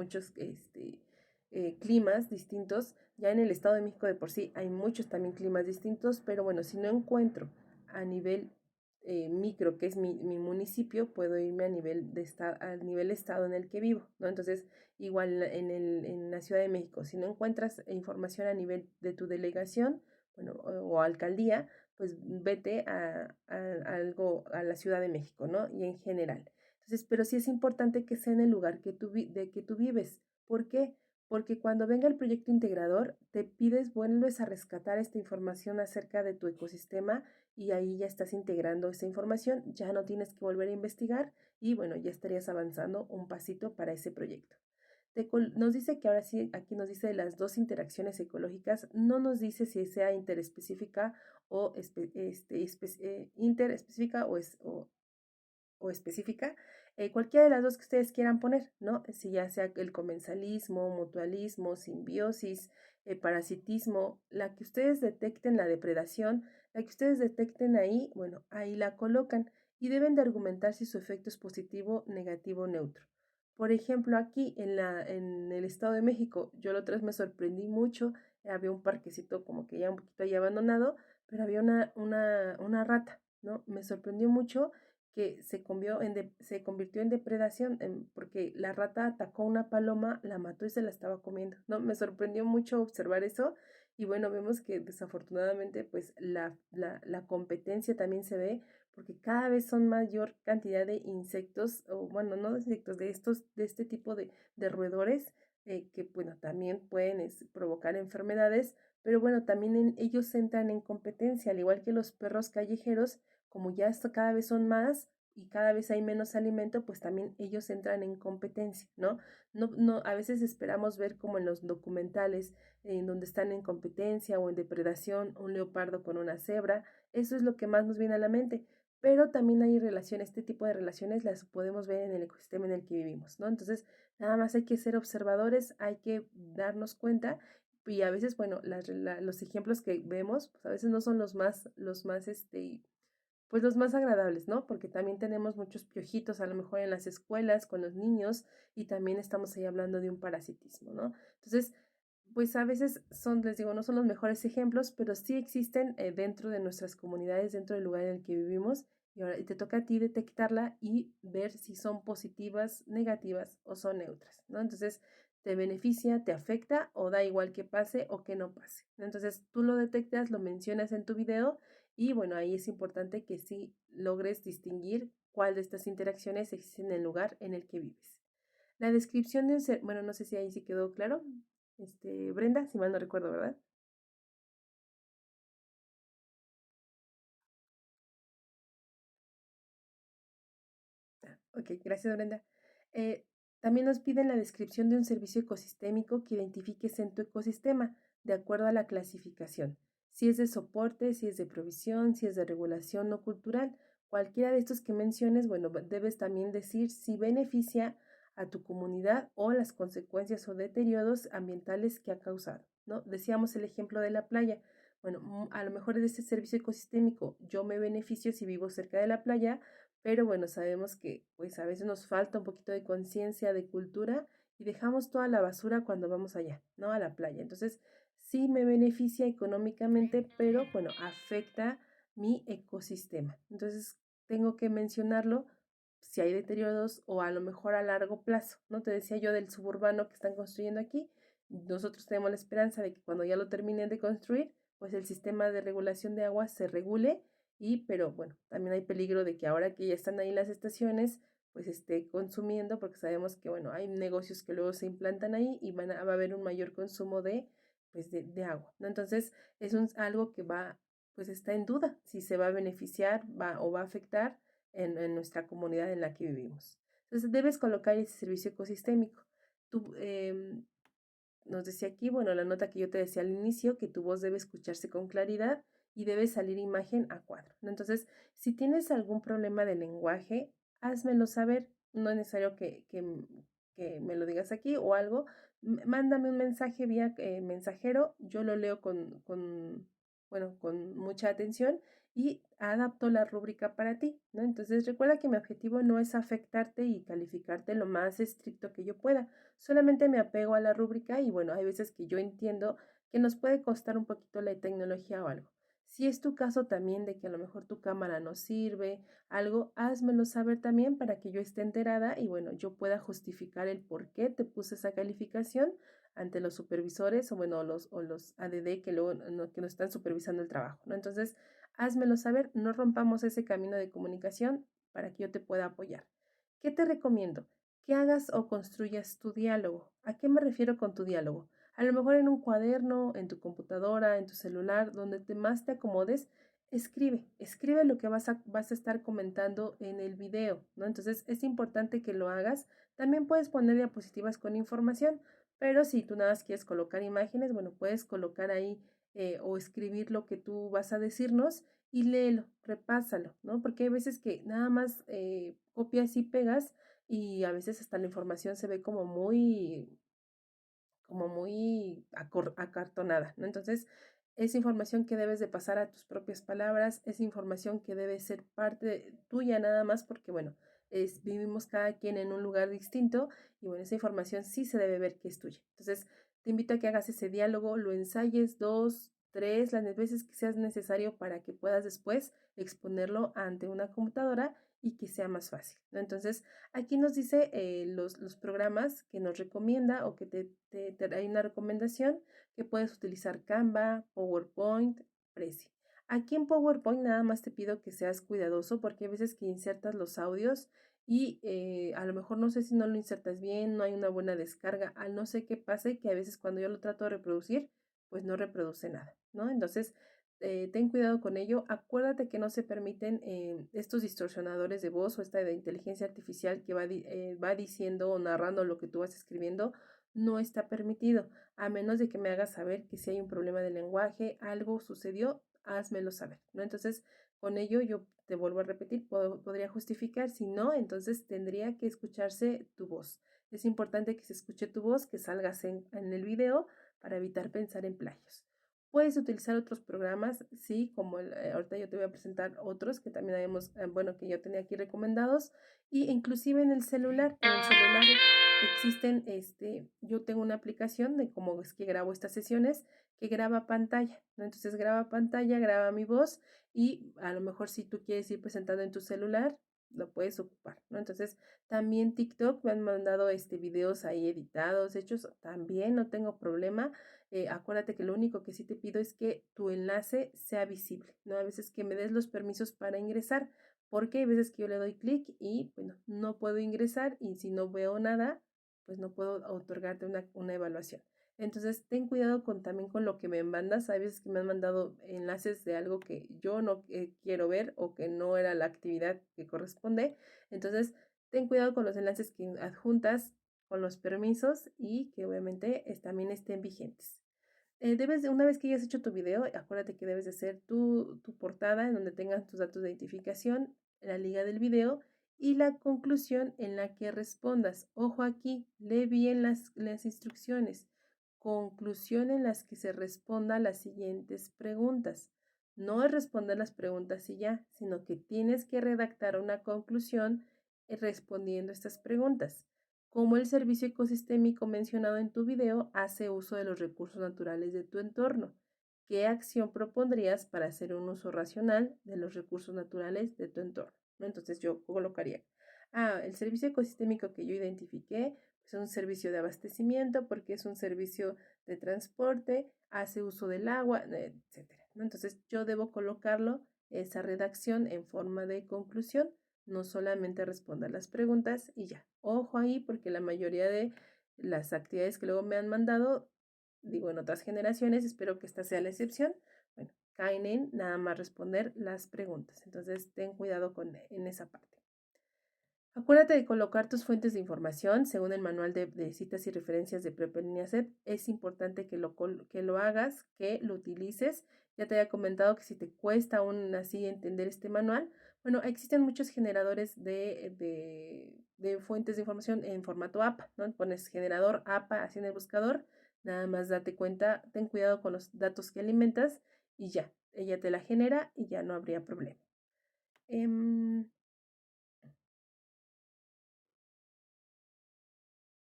climas distintos. Ya en el Estado de México de por sí hay muchos también climas distintos, pero bueno, si no encuentro a nivel micro, que es mi municipio, puedo irme a nivel al nivel estado en el que vivo, ¿no? Entonces, igual en la Ciudad de México, si no encuentras información a nivel de tu delegación, bueno, o alcaldía, pues vete a la Ciudad de México, ¿no? Y en general. Entonces, pero sí es importante que sea en el lugar de que tú vives. ¿Por qué? Porque cuando venga el proyecto integrador, vuelves a rescatar esta información acerca de tu ecosistema y ahí ya estás integrando esa información, ya no tienes que volver a investigar y bueno, ya estarías avanzando un pasito para ese proyecto. Nos dice que ahora sí, aquí nos dice de las dos interacciones ecológicas, no nos dice si sea interespecífica o interespecífica o específica, cualquiera de las dos que ustedes quieran poner, ¿no? Si ya sea el comensalismo, mutualismo, simbiosis, parasitismo, la que ustedes detecten la depredación, la que ustedes detecten ahí, bueno, ahí la colocan y deben de argumentar si su efecto es positivo, negativo o neutro. Por ejemplo, aquí en el Estado de México, yo la otra vez me sorprendí mucho, había un parquecito como que ya un poquito ahí abandonado, pero había una rata, ¿no? Me sorprendió mucho que se convirtió en depredación porque la rata atacó a una paloma, la mató y se la estaba comiendo, ¿no? Me sorprendió mucho observar eso y bueno, vemos que desafortunadamente pues la competencia también se ve porque cada vez son mayor cantidad de insectos, o bueno, no de insectos, de este tipo de roedores que bueno, también pueden provocar enfermedades, pero bueno, también ellos entran en competencia, al igual que los perros callejeros, como ya esto cada vez son más y cada vez hay menos alimento, pues también ellos entran en competencia, ¿no? A veces esperamos ver como en los documentales en donde están en competencia o en depredación un leopardo con una cebra, eso es lo que más nos viene a la mente, pero también hay relaciones, este tipo de relaciones las podemos ver en el ecosistema en el que vivimos, ¿no? Entonces, nada más hay que ser observadores, hay que darnos cuenta y a veces, bueno, los ejemplos que vemos, pues a veces no son pues los más agradables, ¿no? Porque también tenemos muchos piojitos a lo mejor en las escuelas con los niños y también estamos ahí hablando de un parasitismo, ¿no? Entonces, pues a veces les digo, no son los mejores ejemplos, pero sí existen dentro de nuestras comunidades, dentro del lugar en el que vivimos y ahora te toca a ti detectarla y ver si son positivas, negativas o son neutras, ¿no? Entonces, te beneficia, te afecta o da igual que pase o que no pase, ¿no? Entonces, tú lo detectas, lo mencionas en tu video y bueno, ahí es importante que sí logres distinguir cuál de estas interacciones existe en el lugar en el que vives. La descripción de un ser, bueno, no sé si ahí sí quedó claro, Brenda, si mal no recuerdo, ¿verdad? Ok, gracias Brenda. Eh, También nos piden la descripción de un servicio ecosistémico que identifiques en tu ecosistema, de acuerdo a la clasificación. Si es de soporte, si es de provisión, si es de regulación o cultural. Cualquiera de estos que menciones, bueno, debes también decir si beneficia a tu comunidad o las consecuencias o deterioros ambientales que ha causado, ¿no? Decíamos el ejemplo de la playa. Bueno, a lo mejor de este servicio ecosistémico yo me beneficio si vivo cerca de la playa, pero bueno, sabemos que pues a veces nos falta un poquito de conciencia, de cultura y dejamos toda la basura cuando vamos allá, ¿no? A la playa. Entonces, sí me beneficia económicamente, pero bueno, afecta mi ecosistema. Entonces, tengo que mencionarlo si hay deterioros o a lo mejor a largo plazo, ¿no? Te decía yo del suburbano que están construyendo aquí. Nosotros tenemos la esperanza de que cuando ya lo terminen de construir, pues el sistema de regulación de agua se regule pero bueno, también hay peligro de que ahora que ya están ahí las estaciones, pues esté consumiendo, porque sabemos que, bueno, hay negocios que luego se implantan ahí y va a haber un mayor consumo de agua, ¿no? Entonces, algo que pues está en duda si se va a beneficiar o va a afectar en nuestra comunidad en la que vivimos. Entonces, debes colocar ese servicio ecosistémico. Tú, nos decía aquí, bueno, la nota que yo te decía al inicio, que tu voz debe escucharse con claridad y debe salir imagen a cuadro, ¿no? Entonces, si tienes algún problema de lenguaje, házmelo saber. No es necesario que me lo digas aquí o algo. Mándame un mensaje vía mensajero. Yo lo leo bueno, con mucha atención y adapto la rúbrica para ti, ¿no? Entonces, recuerda que mi objetivo no es afectarte y calificarte lo más estricto que yo pueda. Solamente me apego a la rúbrica y bueno, hay veces que yo entiendo que nos puede costar un poquito la tecnología o algo. Si es tu caso también de que a lo mejor tu cámara no sirve, algo, házmelo saber también para que yo esté enterada y bueno, yo pueda justificar el por qué te puse esa calificación ante los supervisores o bueno, los ADD que luego que nos están supervisando el trabajo, ¿no? Entonces, házmelo saber, no rompamos ese camino de comunicación para que yo te pueda apoyar. ¿Qué te recomiendo? Que hagas o construyas tu diálogo. ¿A qué me refiero con tu diálogo? A lo mejor en un cuaderno, en tu computadora, en tu celular, donde más te acomodes, escribe lo que vas a estar comentando en el video, ¿no? Entonces es importante que lo hagas. También puedes poner diapositivas con información, pero si tú nada más quieres colocar imágenes, bueno, puedes colocar ahí o escribir lo que tú vas a decirnos y léelo, repásalo, ¿no? Porque hay veces que nada más copias y pegas y a veces hasta la información se ve como muy acartonada, ¿no? Entonces, es información que debes de pasar a tus propias palabras, es información que debe ser parte tuya nada más porque, bueno, vivimos cada quien en un lugar distinto y, bueno, esa información sí se debe ver que es tuya. Entonces, te invito a que hagas ese diálogo, lo ensayes 2, 3, las veces que seas necesario para que puedas después exponerlo ante una computadora y que sea más fácil, ¿no? Entonces, aquí nos dice los programas que nos recomienda o que hay una recomendación que puedes utilizar Canva, PowerPoint, Prezi. Aquí en PowerPoint nada más te pido que seas cuidadoso porque hay veces que insertas los audios y a lo mejor no sé si no lo insertas bien, no hay una buena descarga, al no sé qué pase, que a veces cuando yo lo trato de reproducir, pues no reproduce nada, ¿no? Entonces, ten cuidado con ello. Acuérdate que no se permiten estos distorsionadores de voz o esta de inteligencia artificial que va diciendo o narrando lo que tú vas escribiendo. No está permitido, a menos de que me hagas saber que si hay un problema de lenguaje, algo sucedió, házmelo saber, ¿no? Entonces, con ello yo te vuelvo a repetir, podría justificar, si no, entonces tendría que escucharse tu voz. Es importante que se escuche tu voz, que salgas en el video para evitar pensar en plagios. Puedes utilizar otros programas, sí, como ahorita yo te voy a presentar otros que también habíamos, bueno, que yo tenía aquí recomendados, y inclusive en el celular existen, yo tengo una aplicación de cómo es que grabo estas sesiones, que graba pantalla, ¿no? Entonces graba pantalla, graba mi voz, y a lo mejor si tú quieres ir presentando en tu celular, lo puedes ocupar, ¿no? Entonces, también TikTok me han mandado videos ahí editados, hechos, también no tengo problema. Acuérdate que lo único que sí te pido es que tu enlace sea visible, ¿no? A veces que me des los permisos para ingresar, porque hay veces que yo le doy clic y, bueno, no puedo ingresar y si no veo nada, pues no puedo otorgarte una evaluación. Entonces, ten cuidado también con lo que me mandas. Hay veces que me han mandado enlaces de algo que yo no quiero ver o que no era la actividad que corresponde. Entonces, ten cuidado con los enlaces que adjuntas, con los permisos y que obviamente también estén vigentes. Una vez que hayas hecho tu video, acuérdate que debes de hacer tu portada en donde tengas tus datos de identificación, la liga del video y la conclusión en la que respondas. Ojo aquí, lee bien las instrucciones. Conclusión en las que se responda las siguientes preguntas. No es responder las preguntas y ya, sino que tienes que redactar una conclusión respondiendo estas preguntas. Cómo el servicio ecosistémico mencionado en tu video hace uso de los recursos naturales de tu entorno. ¿Qué acción propondrías para hacer un uso racional de los recursos naturales de tu entorno? Entonces yo colocaría, el servicio ecosistémico que yo identifiqué es un servicio de abastecimiento porque es un servicio de transporte, hace uso del agua, etc. Entonces yo debo colocarlo, esa redacción en forma de conclusión, no solamente responder las preguntas y ya. Ojo ahí porque la mayoría de las actividades que luego me han mandado, digo en otras generaciones, espero que esta sea la excepción, bueno, caen en nada más responder las preguntas. Entonces ten cuidado en esa parte. Acuérdate de colocar tus fuentes de información según el manual de citas y referencias de Prep en INACEP. Es importante que lo hagas, que lo utilices. Ya te había comentado que si te cuesta aún así entender este manual, bueno, existen muchos generadores de fuentes de información en formato APA, ¿no? Pones generador APA así en el buscador, nada más date cuenta, ten cuidado con los datos que alimentas y ya, ella te la genera y ya no habría problema.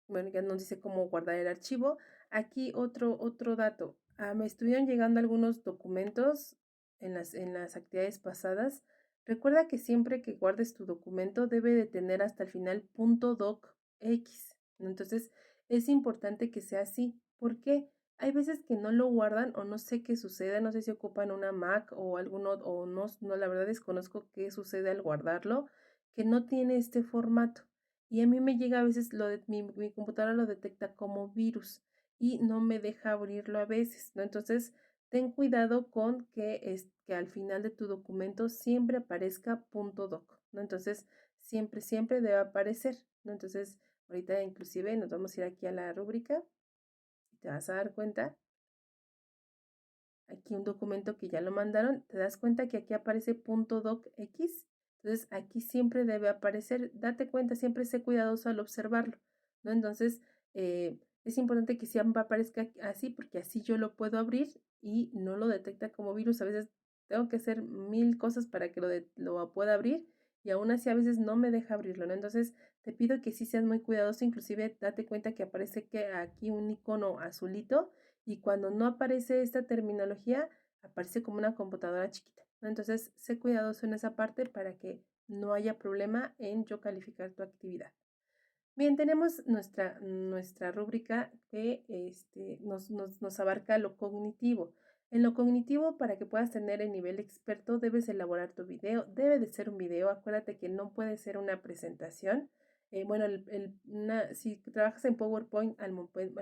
Bueno, ya nos dice cómo guardar el archivo. Aquí otro dato. Me estuvieron llegando algunos documentos en las actividades pasadas. Recuerda que siempre que guardes tu documento debe de tener hasta el final .docx. Entonces es importante que sea así. ¿Por qué? Hay veces que no lo guardan o no sé qué sucede, no sé si ocupan una Mac o alguno, o no, la verdad desconozco qué sucede al guardarlo, que no tiene este formato. Y a mí me llega a veces mi computadora lo detecta como virus y no me deja abrirlo a veces, ¿no? Entonces, ten cuidado con que al final de tu documento siempre aparezca .doc, ¿no? Entonces, siempre debe aparecer, ¿no? Entonces, ahorita inclusive nos vamos a ir aquí a la rúbrica y te vas a dar cuenta, aquí un documento que ya lo mandaron, te das cuenta que aquí aparece .docx. Entonces, aquí siempre debe aparecer, date cuenta, siempre sé cuidadoso al observarlo, ¿no? Entonces, es importante que siempre aparezca así, porque así yo lo puedo abrir y no lo detecta como virus. A veces tengo que hacer 1000 cosas para que lo pueda abrir y aún así a veces no me deja abrirlo, ¿no? Entonces, te pido que sí seas muy cuidadoso, inclusive date cuenta que aparece que aquí un icono azulito y cuando no aparece esta terminología, aparece como una computadora chiquita, ¿no? Entonces, sé cuidadoso en esa parte para que no haya problema en yo calificar tu actividad. Bien, tenemos nuestra rúbrica que nos abarca lo cognitivo. En lo cognitivo, para que puedas tener el nivel experto, debes elaborar tu video. Debe de ser un video. Acuérdate que no puede ser una presentación. Bueno, si trabajas en PowerPoint, al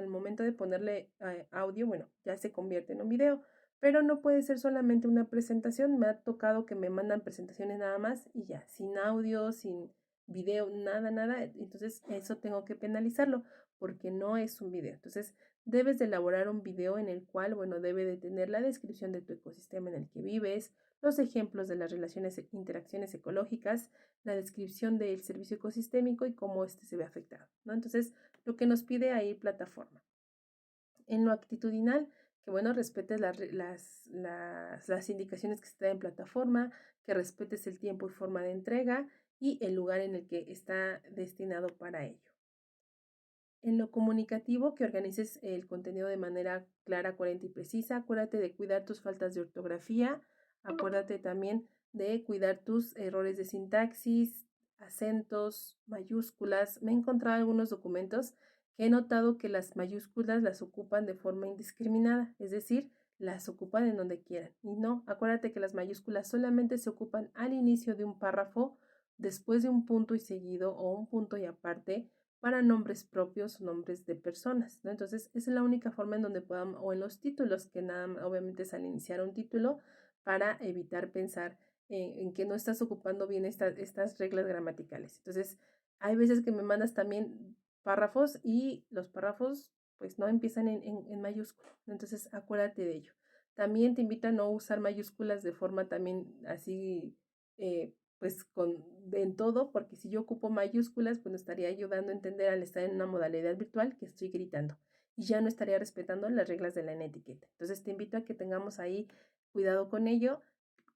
momento de ponerle audio, bueno, ya se convierte en un video. Pero no puede ser solamente una presentación. Me ha tocado que me mandan presentaciones nada más y ya, sin audio, sin video, nada. Entonces eso tengo que penalizarlo porque no es un video. Entonces debes de elaborar un video en el cual, bueno, debe de tener la descripción de tu ecosistema en el que vives, los ejemplos de las relaciones e interacciones ecológicas, la descripción del servicio ecosistémico y cómo este se ve afectado, ¿no? Entonces, lo que nos pide ahí plataforma. En lo actitudinal, que bueno, respetes las indicaciones que se dan en plataforma, que respetes el tiempo y forma de entrega y el lugar en el que está destinado para ello. En lo comunicativo, que organices el contenido de manera clara, coherente y precisa. Acuérdate de cuidar tus faltas de ortografía. Acuérdate también de cuidar tus errores de sintaxis, acentos, mayúsculas. Me he encontrado algunos documentos que he notado que las mayúsculas las ocupan de forma indiscriminada, es decir, las ocupan en donde quieran. Y no, acuérdate que las mayúsculas solamente se ocupan al inicio de un párrafo, después de un punto y seguido o un punto y aparte, para nombres propios o nombres de personas, ¿no? Entonces, esa es la única forma en donde podamos, o en los títulos, que nada, obviamente es al iniciar un título, para evitar pensar en que no estás ocupando bien estas reglas gramaticales. Entonces, Hay veces que me mandas también párrafos y los párrafos pues no empiezan en mayúscula. Entonces acuérdate de ello. También te invito a no usar mayúsculas de forma también así, pues en todo, porque si yo ocupo mayúsculas, pues me estaría ayudando a entender al estar en una modalidad virtual que estoy gritando y ya no estaría respetando las reglas de la etiqueta. Entonces te invito a que tengamos ahí cuidado con ello.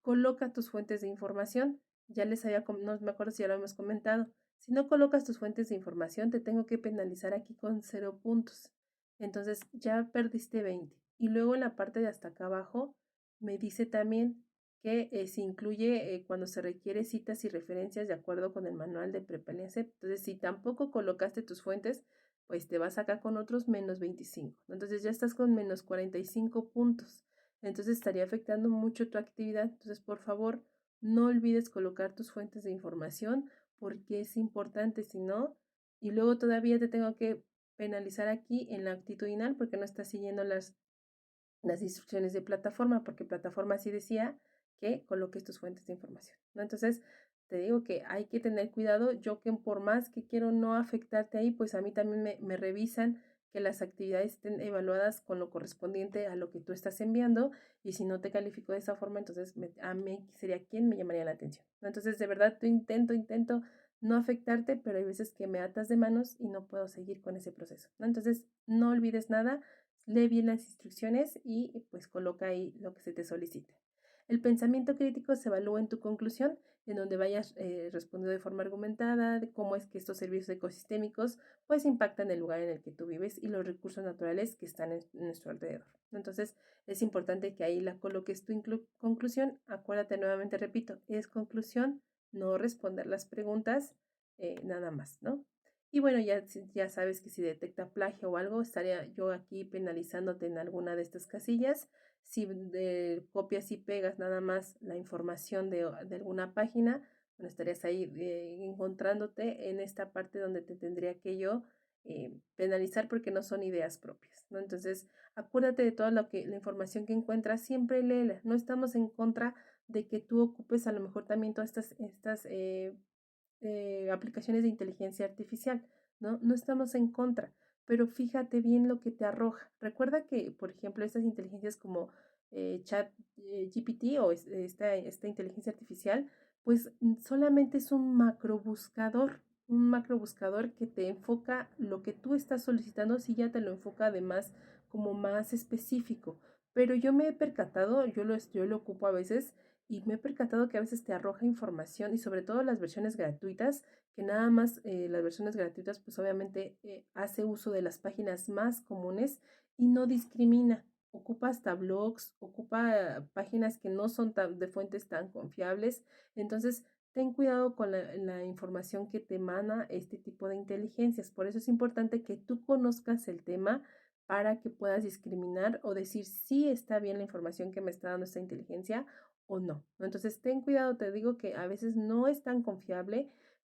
Coloca tus fuentes de información. Ya les había, no me acuerdo si ya lo hemos comentado. Si no colocas tus fuentes de información, te tengo que penalizar aquí con 0 puntos. Entonces ya perdiste 20. Y luego en la parte de hasta acá abajo me dice también que se incluye cuando se requiere citas y referencias de acuerdo con el manual de Prepaliacep. Entonces, si tampoco colocaste tus fuentes, pues te vas acá con otros menos 25. Entonces ya estás con menos 45 puntos. Entonces estaría afectando mucho tu actividad. Entonces, por favor, no olvides colocar tus fuentes de información porque es importante, si no, y luego todavía te tengo que penalizar aquí en la actitudinal porque no estás siguiendo las instrucciones de plataforma, porque plataforma sí decía que coloques tus fuentes de información, ¿no? Entonces, te digo que hay que tener cuidado. Yo que por más que quiero no afectarte ahí, pues a mí también me revisan que las actividades estén evaluadas con lo correspondiente a lo que tú estás enviando, y si no te califico de esa forma, entonces a mí sería quien me llamaría la atención, ¿no? Entonces, de verdad, intento no afectarte, pero hay veces que me atas de manos y no puedo seguir con ese proceso, ¿no? Entonces, no olvides nada, lee bien las instrucciones y pues coloca ahí lo que se te solicita. El pensamiento crítico se evalúa en tu conclusión, en donde vayas respondiendo de forma argumentada de cómo es que estos servicios ecosistémicos pues impactan el lugar en el que tú vives y los recursos naturales que están en nuestro alrededor. Entonces es importante que ahí la coloques tu conclusión. Acuérdate, nuevamente repito, es conclusión, no responder las preguntas, nada más, ¿no? Y bueno, ya sabes que si detecta plagio o algo, estaría yo aquí penalizándote en alguna de estas casillas. Si copias y pegas nada más la información de alguna página, bueno, estarías ahí encontrándote en esta parte donde te tendría que yo penalizar porque no son ideas propias, ¿no? Entonces, acuérdate de toda la información que encuentras, siempre léela. No estamos en contra de que tú ocupes a lo mejor también todas estas aplicaciones de inteligencia artificial, ¿no? No estamos en contra, pero fíjate bien lo que te arroja. Recuerda que, por ejemplo, estas inteligencias como Chat GPT o esta inteligencia artificial, pues solamente es un macro buscador que te enfoca lo que tú estás solicitando, si ya te lo enfoca además como más específico. Pero yo me he percatado, yo lo ocupo a veces y me he percatado que a veces te arroja información y sobre todo las versiones gratuitas, que nada más las versiones gratuitas pues obviamente hace uso de las páginas más comunes y no discrimina. Ocupa hasta blogs, ocupa páginas que no son de fuentes tan confiables. Entonces, ten cuidado con la información que te emana este tipo de inteligencias. Por eso es importante que tú conozcas el tema para que puedas discriminar o decir si está bien la información que me está dando esta inteligencia o no. Entonces, ten cuidado, te digo que a veces no es tan confiable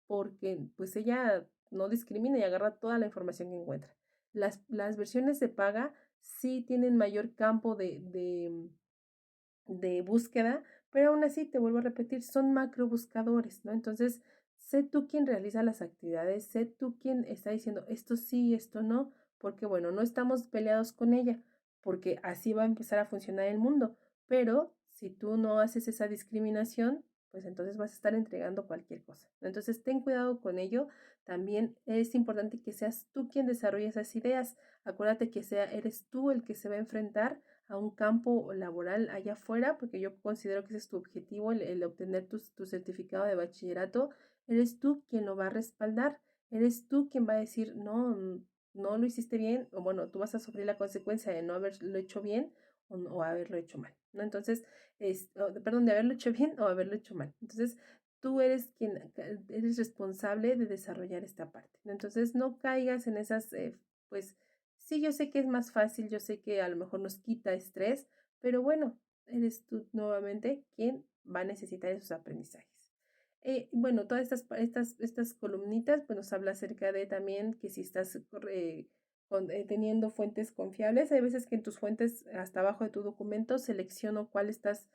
porque pues ella no discrimina y agarra toda la información que encuentra. Las versiones de paga sí tienen mayor campo de búsqueda, pero aún así, te vuelvo a repetir, son macro buscadores, ¿no? Entonces, sé tú quien realiza las actividades, sé tú quien está diciendo esto sí, esto no, porque bueno, no estamos peleados con ella, porque así va a empezar a funcionar el mundo, pero si tú no haces esa discriminación, pues entonces vas a estar entregando cualquier cosa. Entonces, ten cuidado con ello. También es importante que seas tú quien desarrolle esas ideas. Acuérdate que eres tú el que se va a enfrentar a un campo laboral allá afuera, porque yo considero que ese es tu objetivo, el obtener tu certificado de bachillerato. Eres tú quien lo va a respaldar, eres tú quien va a decir, no, no lo hiciste bien, o bueno, tú vas a sufrir la consecuencia de no haberlo hecho bien o haberlo hecho mal, ¿no? Entonces, perdón, de haberlo hecho bien o haberlo hecho mal. Entonces, tú eres quien eres responsable de desarrollar esta parte, ¿no? Entonces, no caigas en esas, pues, sí, yo sé que es más fácil, yo sé que a lo mejor nos quita estrés, pero bueno, eres tú nuevamente quien va a necesitar esos aprendizajes. Bueno, todas estas columnitas pues nos habla acerca de también que si estás teniendo fuentes confiables, hay veces que en tus fuentes hasta abajo de tu documento selecciono cuál estás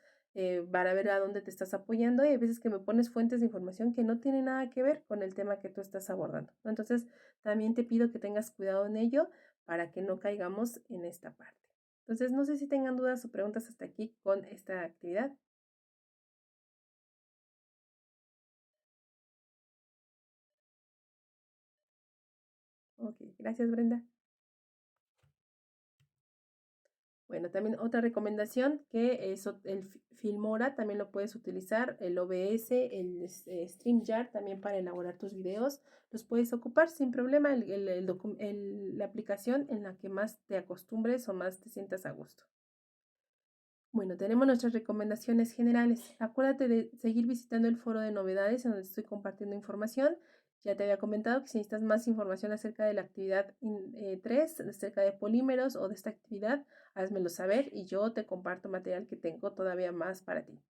para ver a dónde te estás apoyando, y hay veces que me pones fuentes de información que no tienen nada que ver con el tema que tú estás abordando, ¿no? Entonces, también te pido que tengas cuidado en ello para que no caigamos en esta parte. Entonces, no sé si tengan dudas o preguntas hasta aquí con esta actividad. Ok, gracias, Brenda. Bueno, también otra recomendación que es el Filmora, también lo puedes utilizar, el OBS, el StreamYard también para elaborar tus videos, los puedes ocupar sin problema, la aplicación en la que más te acostumbres o más te sientas a gusto. Bueno, tenemos nuestras recomendaciones generales. Acuérdate de seguir visitando el foro de novedades en donde estoy compartiendo información. Ya te había comentado que si necesitas más información acerca de la actividad 3, acerca de polímeros o de esta actividad, házmelo saber y yo te comparto material que tengo todavía más para ti.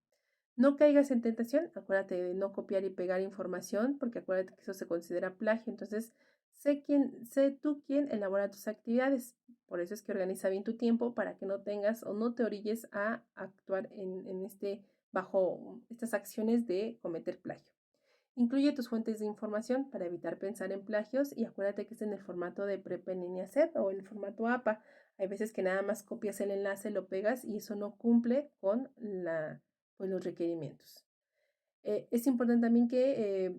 No caigas en tentación, acuérdate de no copiar y pegar información, porque acuérdate que eso se considera plagio. Entonces, sé tú quien elabora tus actividades. Por eso es que organiza bien tu tiempo para que no tengas o no te orilles a actuar bajo estas acciones de cometer plagio. Incluye tus fuentes de información para evitar pensar en plagios y acuérdate que es en el formato de Prep en línea set o en el formato APA. Hay veces que nada más copias el enlace, lo pegas y eso no cumple con los requerimientos. Es importante también que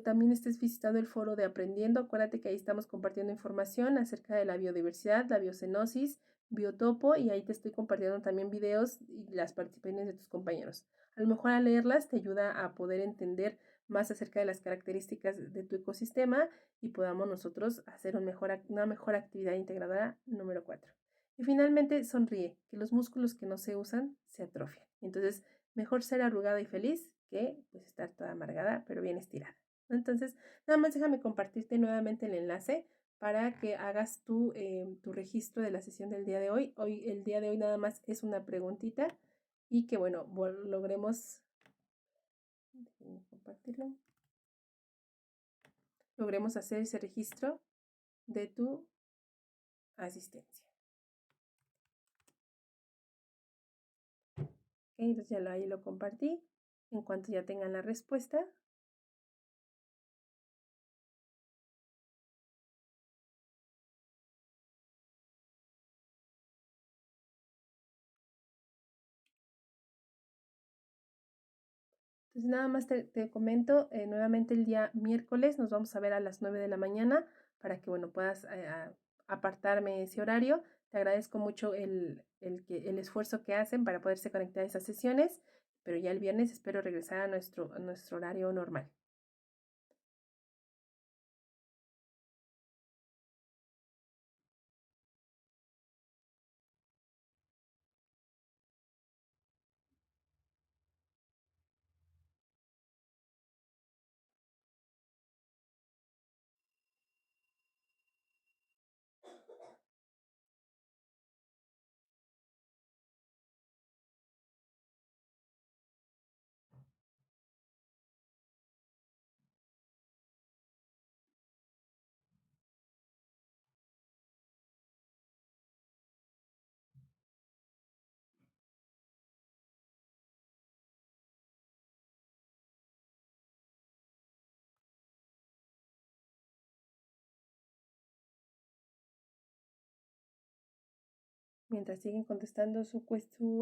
también estés visitando el foro de Aprendiendo. Acuérdate que ahí estamos compartiendo información acerca de la biodiversidad, la biocenosis, biotopo, y ahí te estoy compartiendo también videos y las participaciones de tus compañeros. A lo mejor al leerlas te ayuda a poder entender más acerca de las características de tu ecosistema y podamos nosotros hacer una mejor actividad integradora número 4. Y finalmente, sonríe, que los músculos que no se usan se atrofian. Entonces, mejor ser arrugada y feliz que pues estar toda amargada pero bien estirada. Entonces, nada más déjame compartirte nuevamente el enlace para que hagas tu registro de la sesión del día de hoy. El día de hoy nada más es una preguntita y que bueno, logremos hacer ese registro de tu asistencia. Okay, entonces ahí lo compartí. En cuanto ya tengan la respuesta, entonces nada más te comento, nuevamente el día miércoles nos vamos a ver a las 9 de la mañana para que bueno, puedas apartarme ese horario. Te agradezco mucho el esfuerzo que hacen para poderse conectar a esas sesiones, pero ya el viernes espero regresar a nuestro horario normal. Mientras siguen contestando su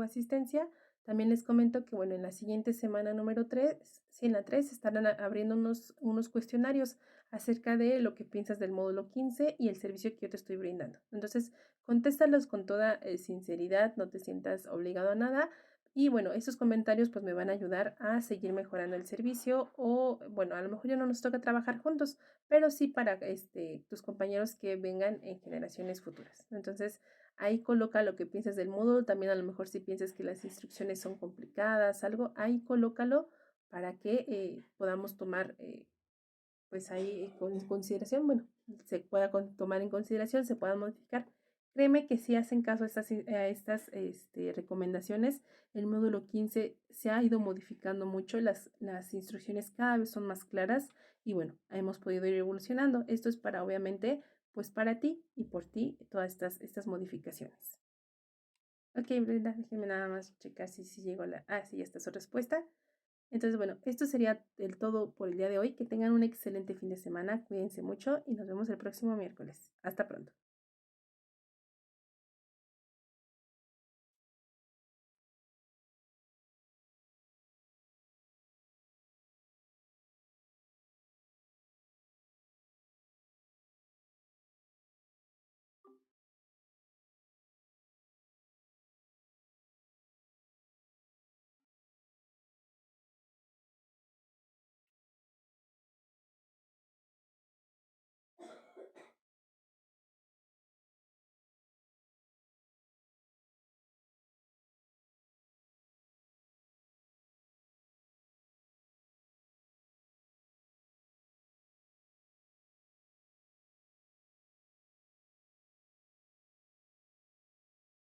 asistencia, también les comento que, bueno, en la siguiente semana número 3, sí, en la 3, estarán abriendo unos cuestionarios acerca de lo que piensas del módulo 15 y el servicio que yo te estoy brindando. Entonces, contéstalos con toda sinceridad, no te sientas obligado a nada. Y bueno, esos comentarios pues me van a ayudar a seguir mejorando el servicio o, bueno, a lo mejor ya no nos toca trabajar juntos, pero sí para tus compañeros que vengan en generaciones futuras. Entonces, ahí coloca lo que piensas del módulo, también a lo mejor si piensas que las instrucciones son complicadas, algo, ahí colócalo para que podamos tomar, pues ahí con consideración, bueno, se pueda tomar en consideración, se puedan modificar. Créeme que si hacen caso a estas recomendaciones, el módulo 15 se ha ido modificando mucho, las instrucciones cada vez son más claras y bueno, hemos podido ir evolucionando. Esto es para, obviamente, pues para ti y por ti, todas estas modificaciones. Ok, Brenda, déjeme nada más checar si llegó la... Ah, sí, ya está su respuesta. Entonces, bueno, esto sería del todo por el día de hoy. Que tengan un excelente fin de semana, cuídense mucho y nos vemos el próximo miércoles. Hasta pronto.